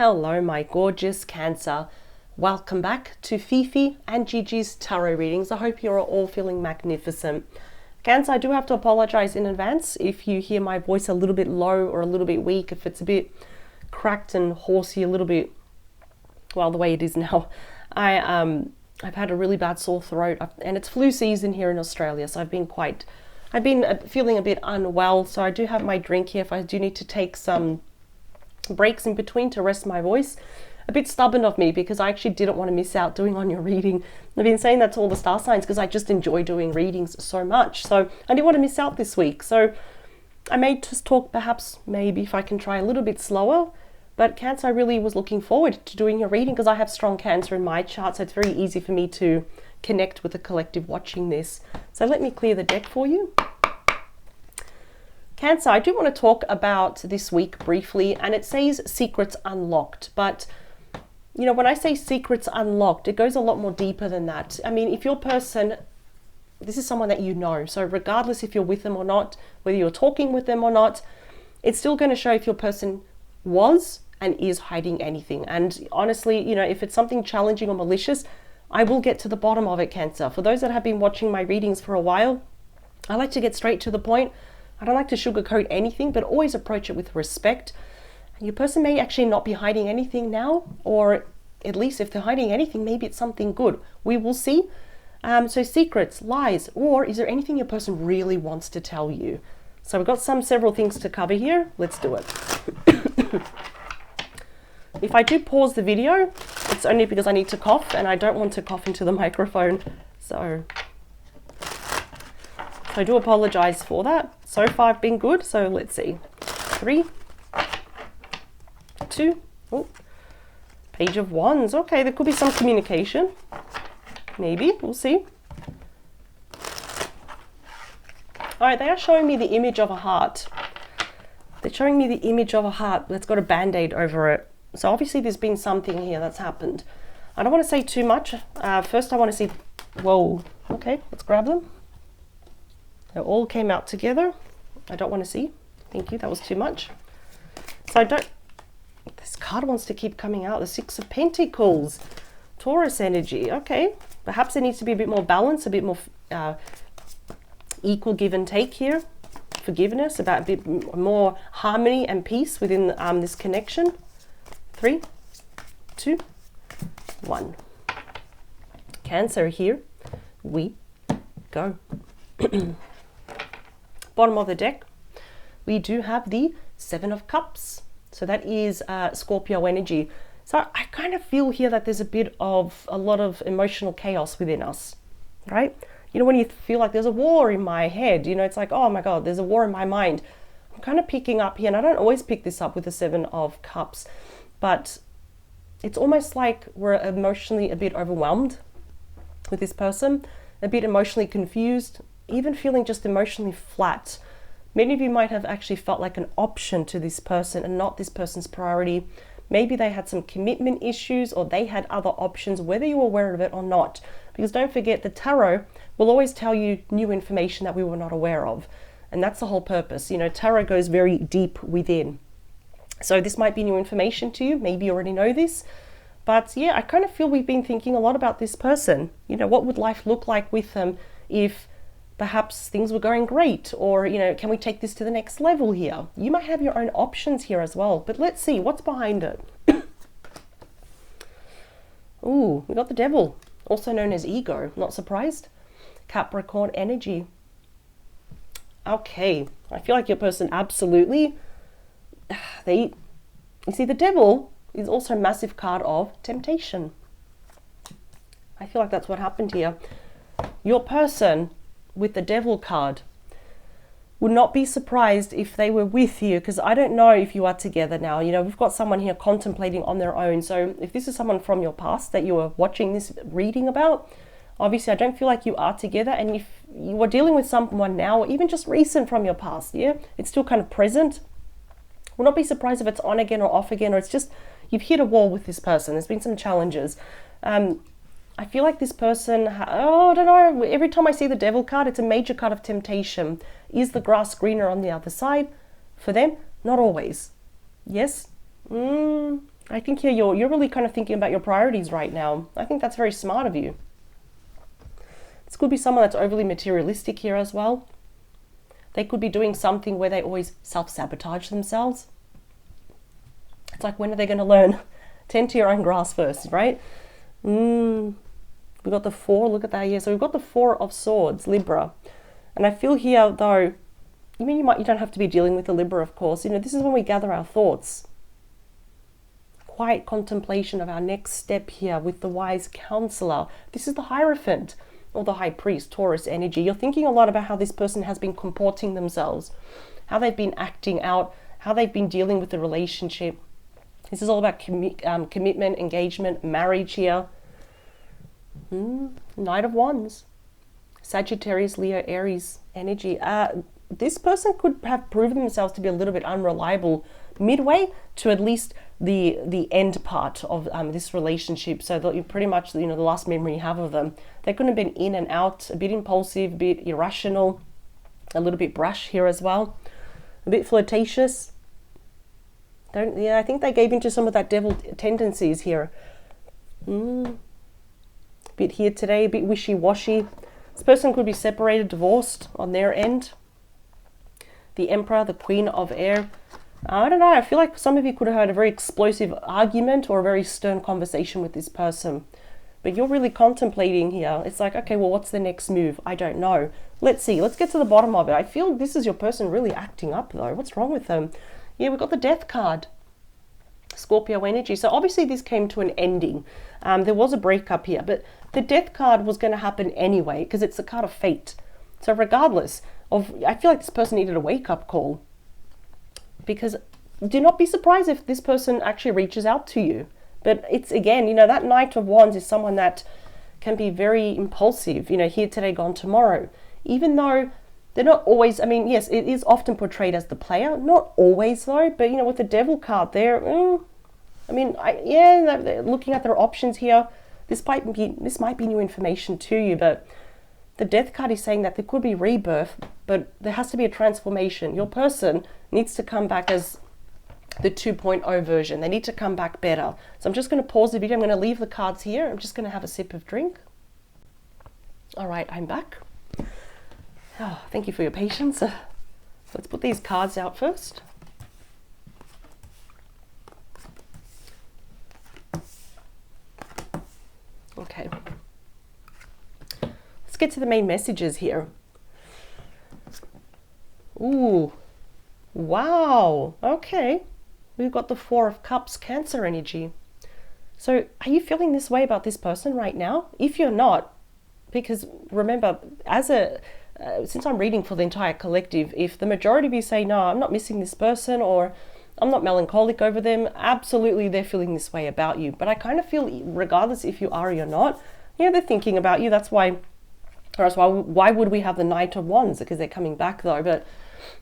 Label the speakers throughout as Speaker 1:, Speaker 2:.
Speaker 1: Hello, my gorgeous Cancer. Welcome back to Fifi and Gigi's tarot readings. I hope you're all feeling magnificent. Cancer, I do have to apologize in advance if you hear my voice a little bit low or a little bit weak, if it's a bit cracked and horsey, a little bit, well, the way it is now. I've had a really bad sore throat, and it's flu season here in Australia, so I've been feeling a bit unwell, so I do have my drink here if I do need to take some breaks in between to rest my voice. A bit stubborn of me because I actually didn't want to miss out doing on your reading. I've been saying that to all the star signs because I just enjoy doing readings so much, so I didn't want to miss out this week. So I may just talk, perhaps maybe if I can try a little bit slower. But Cancer, I really was looking forward to doing your reading because I have strong Cancer in my chart, so it's very easy for me to connect with the collective watching this. So let me clear the deck for you. Cancer, I do want to talk about this week briefly, and it says secrets unlocked, but you know, when I say secrets unlocked, it goes a lot more deeper than that. I mean, if your person, this is someone that you know, so regardless if you're with them or not, whether you're talking with them or not, it's still going to show if your person was and is hiding anything. And honestly, you know, if it's something challenging or malicious, I will get to the bottom of it, Cancer. For those that have been watching my readings for a while, I like to get straight to the point. I don't like to sugarcoat anything, but always approach it with respect. And your person may actually not be hiding anything now, or at least if they're hiding anything, maybe it's something good. We will see. So secrets, lies, or is there anything your person really wants to tell you? So we've got several things to cover here. Let's do it. If I do pause the video, it's only because I need to cough and I don't want to cough into the microphone. So I do apologize for that. So far I've been good. So let's see. 3, 2, oh, Page of Wands. Okay, there could be some communication. Maybe, we'll see. All right, they are showing me the image of a heart. They're showing me the image of a heart that's got a band-aid over it. So obviously there's been something here that's happened. I don't want to say too much. First I want to see, whoa, okay, let's grab them. They all came out together. I don't want to see. Thank you, that was too much. So this card wants to keep coming out. The 6 of Pentacles, Taurus energy. Okay, perhaps there needs to be a bit more balance, a bit more equal give and take here. Forgiveness, about a bit more harmony and peace within this connection. 3, 2, 1. Cancer, here we go. Bottom of the deck, we do have the 7 of Cups. So that is Scorpio energy. So I kind of feel here that there's a lot of emotional chaos within us, right? You know, when you feel like there's a war in my head, you know, it's like, oh my God, there's a war in my mind. I'm kind of picking up here, and I don't always pick this up with the 7 of Cups, but it's almost like we're emotionally a bit overwhelmed with this person, a bit emotionally confused, even feeling just emotionally flat. Many of you might have actually felt like an option to this person and not this person's priority. Maybe they had some commitment issues, or they had other options, whether you were aware of it or not. Because don't forget, the tarot will always tell you new information that we were not aware of. And that's the whole purpose. You know, tarot goes very deep within. So this might be new information to you. Maybe you already know this. But yeah, I kind of feel we've been thinking a lot about this person. You know, what would life look like with them if perhaps things were going great? Or, you know, can we take this to the next level here? You might have your own options here as well. But let's see what's behind it. Ooh, we got the Devil, also known as ego. Not surprised. Capricorn energy. Okay, I feel like your person absolutely, you see, the Devil is also a massive card of temptation. I feel like that's what happened here. Your person with the Devil card would not be surprised if they were with you, because I don't know if you are together now. You know, we've got someone here contemplating on their own. So if this is someone from your past that you are watching this reading about, obviously I don't feel like you are together. And if you are dealing with someone now, or even just recent from your past, yeah, it's still kind of present. Will not be surprised if it's on again or off again, or it's just you've hit a wall with this person. There's been some challenges. I feel like this person, I don't know, every time I see the Devil card, it's a major card of temptation. Is the grass greener on the other side? For them, not always. Yes? I think here you're really kind of thinking about your priorities right now. I think that's very smart of you. This could be someone that's overly materialistic here as well. They could be doing something where they always self-sabotage themselves. It's like, when are they going to learn? Tend to your own grass first, right? We got the 4, look at that here. So we've got the 4 of Swords, Libra. And I feel here though, you don't have to be dealing with the Libra, of course. This is when we gather our thoughts. Quiet contemplation of our next step here with the wise counselor. This is the Hierophant, or the High Priest, Taurus energy. You're thinking a lot about how this person has been comporting themselves, how they've been acting out, how they've been dealing with the relationship. This is all about commitment, engagement, marriage here. Knight of Wands, Sagittarius, Leo, Aries energy. This person could have proven themselves to be a little bit unreliable midway to at least the end part of this relationship. So that you pretty much, the last memory you have of them, they could have been in and out, a bit impulsive, a bit irrational, a little bit brash here as well, a bit flirtatious. I think they gave into some of that devil tendencies here. A bit here today, a bit wishy-washy. This person could be separated, divorced on their end. The Emperor, the Queen of Air. I don't know, I feel like some of you could have had a very explosive argument or a very stern conversation with this person. But you're really contemplating here. It's like, okay, well, what's the next move? I don't know. Let's see. Let's get to the bottom of it. I feel this is your person really acting up, though. What's wrong with them? Yeah, we've got the Death card. Scorpio energy. So obviously this came to an ending. There was a breakup here, but the Death card was going to happen anyway because it's a card of fate. So regardless of, I feel like this person needed a wake-up call, because do not be surprised if this person actually reaches out to you. But it's, again, that Knight of Wands is someone that can be very impulsive, here today, gone tomorrow. Even though they're not always, yes, it is often portrayed as the player, not always though, but with the Devil card there, they're looking at their options here. This might be new information to you, but the Death card is saying that there could be rebirth, but there has to be a transformation. Your person needs to come back as the 2.0 version. They need to come back better. So I'm just going to pause the video. I'm going to leave the cards here. I'm just going to have a sip of drink. All right, I'm back. Oh, thank you for your patience. Let's put these cards out first. Okay. Let's get to the main messages here. Ooh. Wow. Okay. We've got the 4 of Cups, Cancer energy. So are you feeling this way about this person right now? If you're not, because remember, since I'm reading for the entire collective, if the majority of you say, no, I'm not missing this person, or I'm not melancholic over them, absolutely they're feeling this way about you. But I kind of feel, regardless if you are or you're not, they're thinking about you. That's why, why would we have the Knight of Wands? Because they're coming back though. But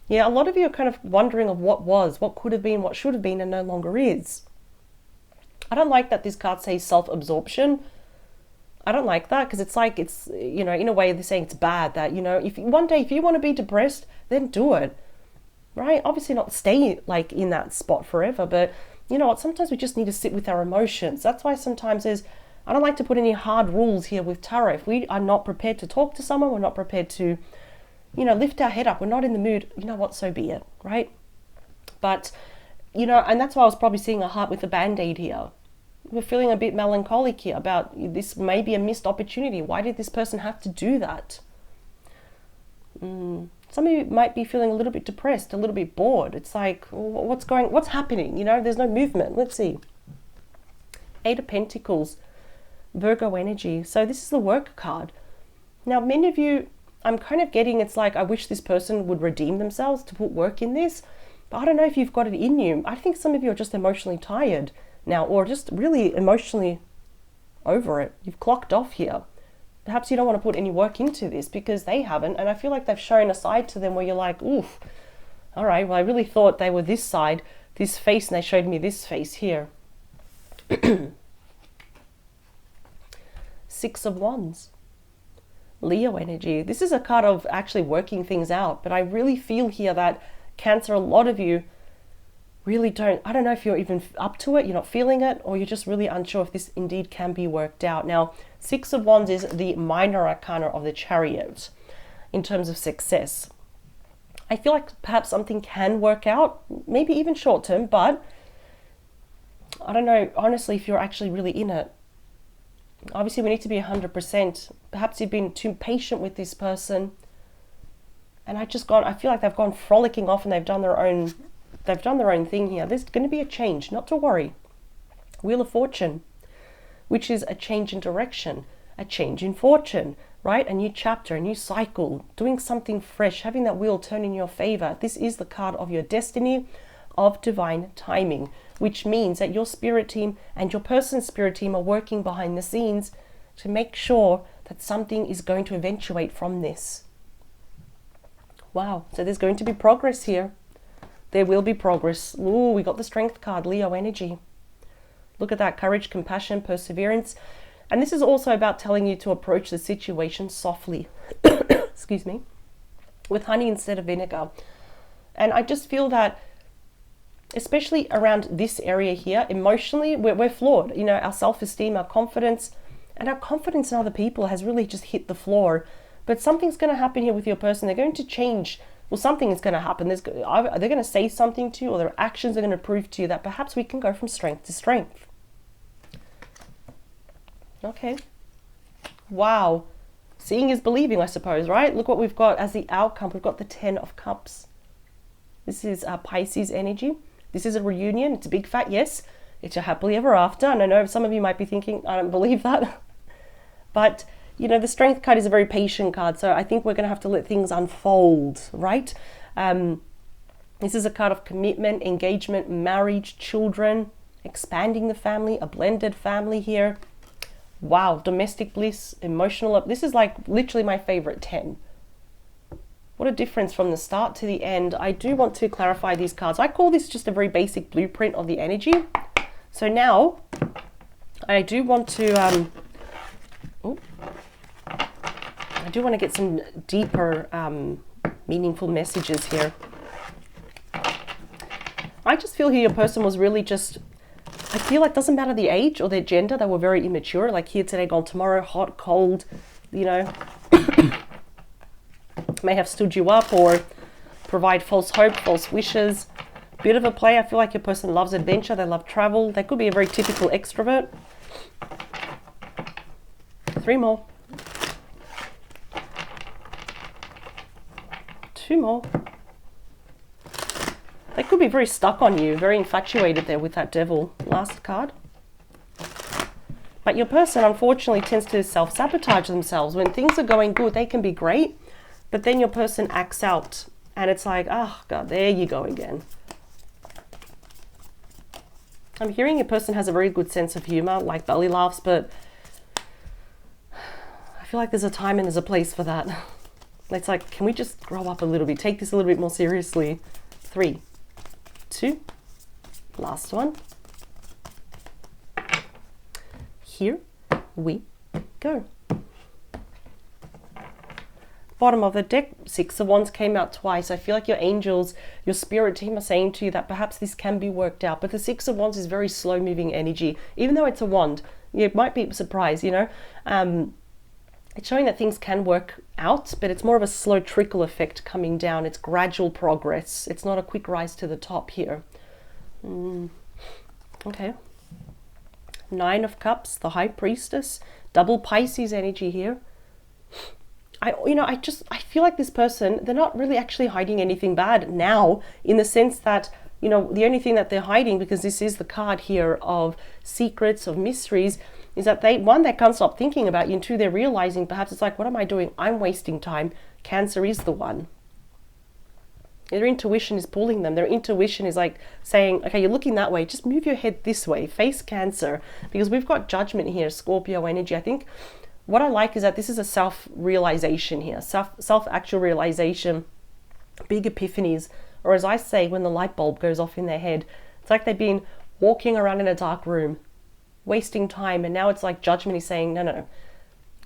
Speaker 1: yeah, a lot of you are kind of wondering of what was, what could have been, what should have been, and no longer is. I don't like that this card says self-absorption. I don't like that, because it's like, it's, in a way they're saying it's bad that, if one day, if you want to be depressed, then do it, right? Obviously not stay like in that spot forever, but you know what, sometimes we just need to sit with our emotions. That's why sometimes I don't like to put any hard rules here with tarot. If we are not prepared to talk to someone, we're not prepared to, lift our head up, we're not in the mood, you know what, so be it, right? But, and that's why I was probably seeing a heart with a band-aid here. We're feeling a bit melancholic here about this may be a missed opportunity. Why did this person have to do that? Some of you might be feeling a little bit depressed, a little bit bored. It's like, what's happening? There's no movement. Let's see. 8 of Pentacles, Virgo energy. So this is the Work card. Now, many of you, I'm kind of getting, it's like, I wish this person would redeem themselves to put work in this. But I don't know if you've got it in you. I think some of you are just emotionally tired now, or just really emotionally over it. You've clocked off here. Perhaps you don't want to put any work into this because they haven't, and I feel like they've shown a side to them where you're like, oof, all right, well, I really thought they were this side, this face, and they showed me this face here. 6 of Wands, Leo energy. This is a card of actually working things out, but I really feel here that Cancer, a lot of you really don't, I don't know if you're even up to it, you're not feeling it, or you're just really unsure if this indeed can be worked out. Now, Six of Wands is the minor arcana of the Chariot in terms of success. I feel like perhaps something can work out, maybe even short term, but I don't know, honestly, if you're actually really in it. Obviously, we need to be 100%. Perhaps you've been too patient with this person, and I feel like they've gone frolicking off and they've done their own thing here. There's going to be a change, not to worry. Wheel of Fortune, which is a change in direction, a change in fortune, right? A new chapter, a new cycle, doing something fresh, having that wheel turn in your favor. This is the card of your destiny, of divine timing, which means that your spirit team and your person's spirit team are working behind the scenes to make sure that something is going to eventuate from this. Wow, so there's going to be progress here. There will be progress. Ooh, we got the Strength card, Leo energy. Look at that, courage, compassion, perseverance. And this is also about telling you to approach the situation softly, excuse me, with honey instead of vinegar. And I just feel that, especially around this area here, emotionally, we're flawed. You know, our self-esteem, our confidence, and our confidence in other people has really just hit the floor. But something's going to happen here with your person. They're going to change. Well, something is going to happen. They're going to say something to you, or their actions are going to prove to you that perhaps we can go from strength to strength. Okay. Wow. Seeing is believing, I suppose, right? Look what we've got as the outcome. We've got the 10 of Cups. This is Pisces energy. This is a reunion. It's a big fat yes. It's a happily ever after. And I know some of you might be thinking, I don't believe that. But, you know, the Strength card is a very patient card. So I think we're going to have to let things unfold, right? This is a card of commitment, engagement, marriage, children, expanding the family, a blended family here. Wow, domestic bliss, emotional. This is like literally my favorite 10. What a difference from the start to the end. I do want to clarify these cards. I call this just a very basic blueprint of the energy. So now I do want to get some deeper meaningful messages here. I just feel here your person was really just, I feel like it doesn't matter the age or their gender, they were very immature, like here today, gone tomorrow, hot, cold, you know, may have stood you up or provide false hope, false wishes. Bit of a play. I feel like your person loves adventure, they love travel, they could be a very typical extrovert. 3 more. 2 more. They could be very stuck on you, very infatuated there with that Devil. Last card. But your person, unfortunately, tends to self-sabotage themselves. When things are going good, they can be great, but then your person acts out, and it's like, oh, God, there you go again. I'm hearing your person has a very good sense of humor, like belly laughs, but I feel like there's a time and there's a place for that. It's like, can we just grow up a little bit, take this a little bit more seriously? 3, 2, last one. Here we go. Bottom of the deck, 6 of Wands came out twice. I feel like your angels, your spirit team are saying to you that perhaps this can be worked out. But the 6 of Wands is very slow moving energy. Even though it's a wand, you might be surprised, you know. It's showing that things can work out, but it's more of a slow trickle effect coming down. It's gradual progress. It's not a quick rise to the top here. Okay. 9 of Cups, the High Priestess, double Pisces energy here. I feel like this person, they're not really actually hiding anything bad now, in the sense that, you know, the only thing that they're hiding, because this is the card here of secrets, of mysteries, is that they can't stop thinking about you, and 2, they're realizing perhaps it's like, what am I doing? I'm wasting time. Cancer is the one. Their intuition is pulling them. Their intuition is like saying, okay, you're looking that way, just move your head this way, face Cancer, because we've got judgment here, Scorpio energy. I think what I like is that this is a self-realization here, self-actual realization, big epiphanies, or as I say, when the light bulb goes off in their head, it's like they've been walking around in a dark room, wasting time, and now it's like judgment is saying, no,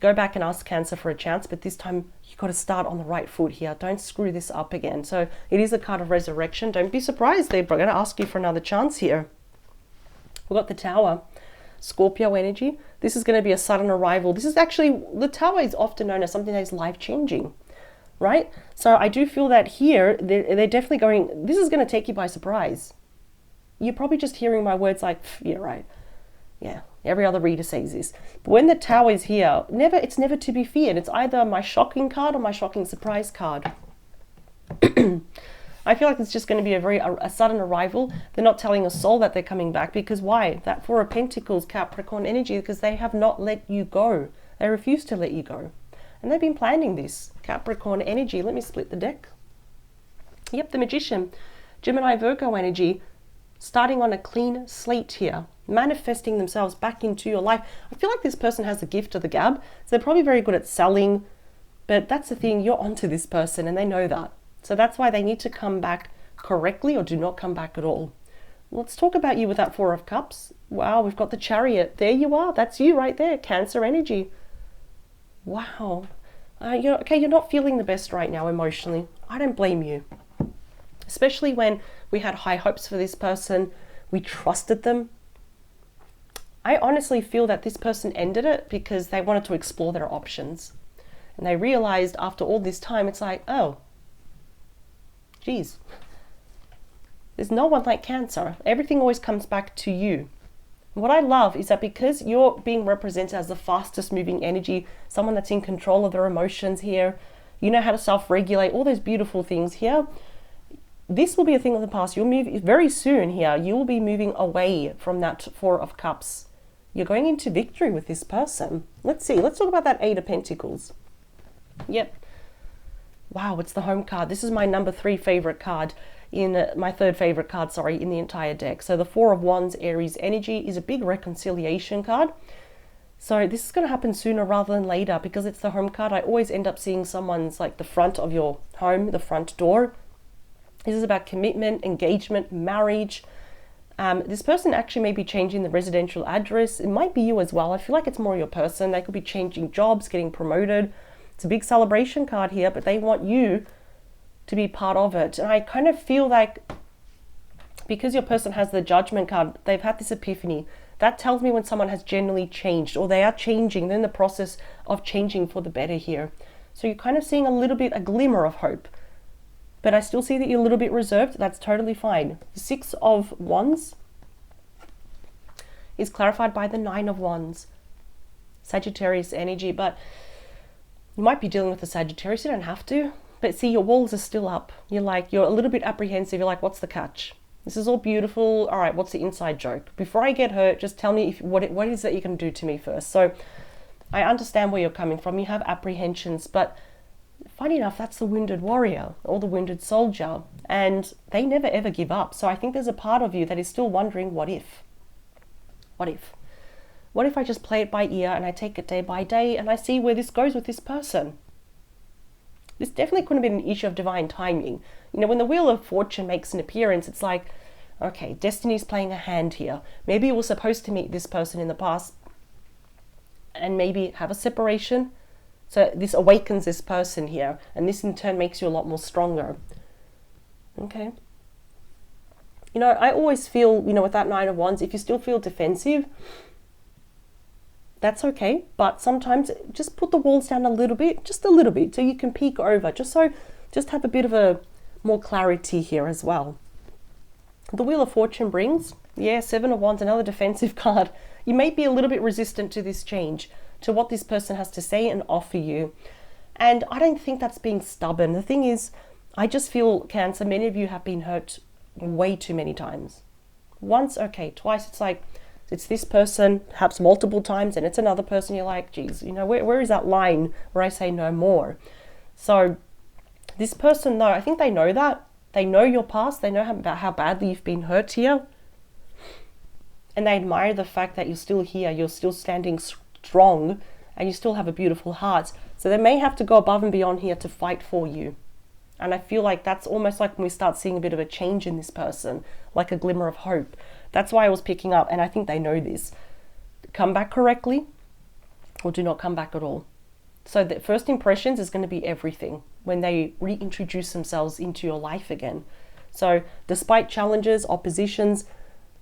Speaker 1: Go back and ask Cancer for a chance, but this time you got to start on the right foot here. Don't screw this up again. So it is a card of resurrection. Don't be surprised. They're going to ask you for another chance here. We've got the Tower, Scorpio energy. This is going to be a sudden arrival. This is actually, the Tower is often known as something that is life-changing, right? So I do feel that here, they're definitely going, this is going to take you by surprise. You're probably just hearing my words like, yeah, right. Yeah, every other reader says this. But when the Tower is here, it's never to be feared. It's either my shocking card or my shocking surprise card. I feel like it's just going to be a sudden arrival. They're not telling a soul that they're coming back, because why? That Four of Pentacles, Capricorn energy, because they have not let you go. They refuse to let you go. And they've been planning this. Capricorn energy. Let me split the deck. Yep, the Magician. Gemini, Virgo energy. Starting on a clean slate here. Manifesting themselves back into your life. I feel like this person has the gift of the gab. So they're probably very good at selling. But that's the thing. You're onto this person and they know that. So that's why they need to come back correctly or do not come back at all. Let's talk about you with that Four of Cups. Wow, we've got the Chariot. There you are. That's you right there. Cancer energy. Wow. You're not feeling the best right now emotionally. I don't blame you. Especially when we had high hopes for this person. We trusted them. I honestly feel that this person ended it because they wanted to explore their options. And they realized after all this time, it's like, oh, geez, there's no one like Cancer. Everything always comes back to you. What I love is that because you're being represented as the fastest moving energy, someone that's in control of their emotions here, you know how to self-regulate, all those beautiful things here. This will be a thing of the past. You'll move very soon here. You will be moving away from that Four of Cups. You're going into victory with this person. Let's see. Let's talk about that Eight of Pentacles. Yep. Wow, it's the Home card. This is my number 3 favorite card my third favorite card, in the entire deck. So the Four of Wands, Aries energy, is a big reconciliation card. So this is going to happen sooner rather than later because it's the Home card. I always end up seeing someone's like the front of your home, the front door. This is about commitment, engagement, marriage. This person actually may be changing the residential address. It might be you as well. I feel like it's more your person. They could be changing jobs, getting promoted. It's a big celebration card here, but they want you to be part of it. And I kind of feel like because your person has the Judgment card, they've had this epiphany. That tells me when someone has genuinely changed or they are changing. They're in the process of changing for the better here. So you're kind of seeing a glimmer of hope. But I still see that you're a little bit reserved. That's totally fine. The Six of Wands is clarified by the Nine of Wands. Sagittarius energy, but you might be dealing with the Sagittarius. You don't have to. But see, your walls are still up. You're a little bit apprehensive. You're like, what's the catch? This is all beautiful. All right, what's the inside joke? Before I get hurt, just tell me what it is that you can do to me first. So I understand where you're coming from. You have apprehensions, but funny enough, that's the wounded warrior or the wounded soldier. And they never ever give up. So I think there's a part of you that is still wondering, what if? What if? What if I just play it by ear and I take it day by day and I see where this goes with this person? This definitely couldn't have been an issue of divine timing. You know, when the Wheel of Fortune makes an appearance, it's like, okay, destiny's playing a hand here. Maybe you were supposed to meet this person in the past and maybe have a separation. So this awakens this person here, and this in turn makes you a lot more stronger. Okay. You know, I always feel, with that Nine of Wands, if you still feel defensive, that's okay. But sometimes just put the walls down a little bit, just a little bit, so you can peek over, just have a bit of a more clarity here as well. The Wheel of Fortune brings, Seven of Wands, another defensive card. You may be a little bit resistant to this change, to what this person has to say and offer you. And I don't think that's being stubborn. The thing is, I just feel, Cancer, many of you have been hurt way too many times. Once, okay, twice, it's like, it's this person, perhaps multiple times, and it's another person. You're like, geez, where is that line where I say no more? So this person, though, I think they know that. They know your past. They know about how badly you've been hurt here. And they admire the fact that you're still here. You're still standing strong, and you still have a beautiful heart. So they may have to go above and beyond here to fight for you. And I feel like that's almost like when we start seeing a bit of a change in this person, like a glimmer of hope. That's why I was picking up, and I think they know this. Come back correctly. or do not come back at all. So the first impressions is going to be everything when they reintroduce themselves into your life again. So despite challenges, oppositions,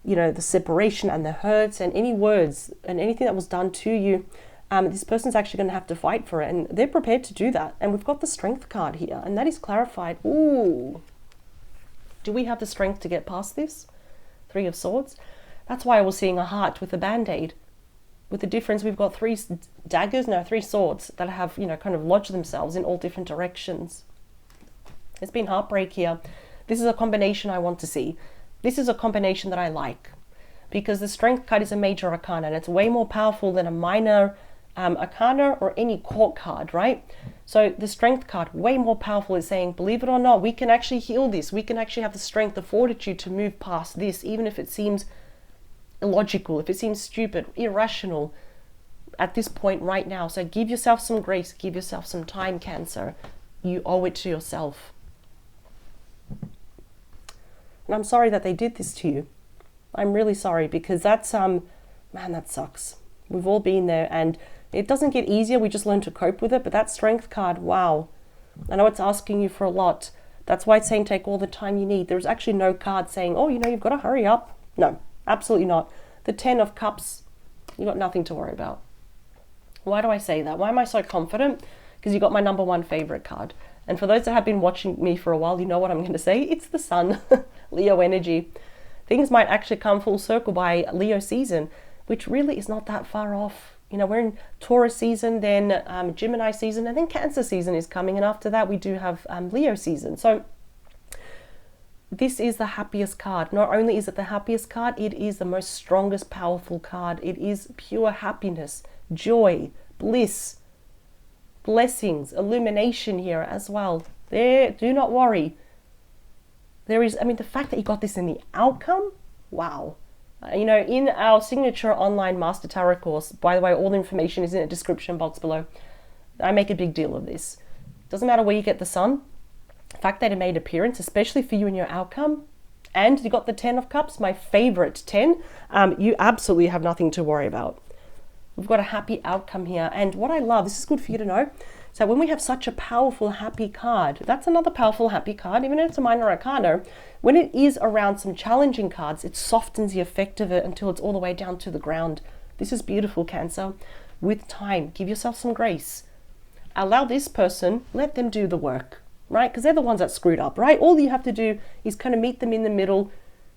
Speaker 1: the separation and the hurts and any words and anything that was done to you, this person's actually going to have to fight for it, and they're prepared to do that. And we've got the Strength card here, and that is clarified. Ooh, do we have the strength to get past this? Three of Swords. That's why I was seeing a heart with a band-aid. With the difference, we've got three swords that have, kind of lodged themselves in all different directions. There's been heartbreak here. This is a combination I want to see. This is a combination that I like, because the Strength card is a major arcana, and it's way more powerful than a minor arcana or any court card, right? So the Strength card, way more powerful, is saying, believe it or not, we can actually heal this. We can actually have the strength, the fortitude to move past this, even if it seems illogical, if it seems stupid, irrational at this point right now. So give yourself some grace, give yourself some time, Cancer. You owe it to yourself. And I'm sorry that they did this to you. I'm really sorry, because that's, man, that sucks. We've all been there, and it doesn't get easier. We just learn to cope with it. But that Strength card, wow. I know it's asking you for a lot. That's why it's saying take all the time you need. There's actually no card saying, oh, you've got to hurry up. No. Absolutely not. The 10 of Cups, you got nothing to worry about. Why do I say that? Why am I so confident? Because you got my number one favorite card. And for those that have been watching me for a while, you know what I'm going to say. It's the Sun, Leo energy. Things might actually come full circle by Leo season, which really is not that far off. We're in Taurus season, then Gemini season, and then Cancer season is coming. And after that, we do have Leo season. So this is the happiest card. Not only is it the happiest card, it is the most strongest, powerful card. It is pure happiness, joy, bliss, blessings, illumination here as well. There, do not worry. There is, the fact that you got this in the outcome, wow. In our signature online Master Tarot course, by the way, all the information is in the description box below. I make a big deal of this. Doesn't matter where you get the Sun. The fact that it made appearance, especially for you and your outcome, and you got the 10 of Cups, my favorite 10, you absolutely have nothing to worry about. We've got a happy outcome here. And what I love, this is good for you to know, so when we have such a powerful happy card, that's another powerful happy card, even if it's a minor arcana, when it is around some challenging cards, it softens the effect of it until it's all the way down to the ground. This is beautiful, Cancer. With time, give yourself some grace. Allow this person, let them do the work. Right? Because they're the ones that screwed up, right? All you have to do is kind of meet them in the middle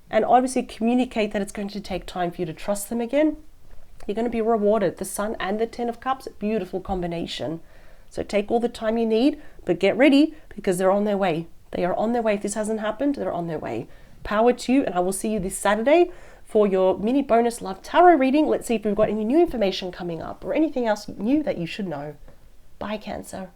Speaker 1: and obviously communicate that it's going to take time for you to trust them again. You're going to be rewarded. The Sun and the 10 of Cups, beautiful combination. So take all the time you need, but get ready, because they're on their way. They are on their way. If this hasn't happened, they're on their way. Power to you, and I will see you this Saturday for your mini bonus love tarot reading. Let's see if we've got any new information coming up or anything else new that you should know. Bye, Cancer.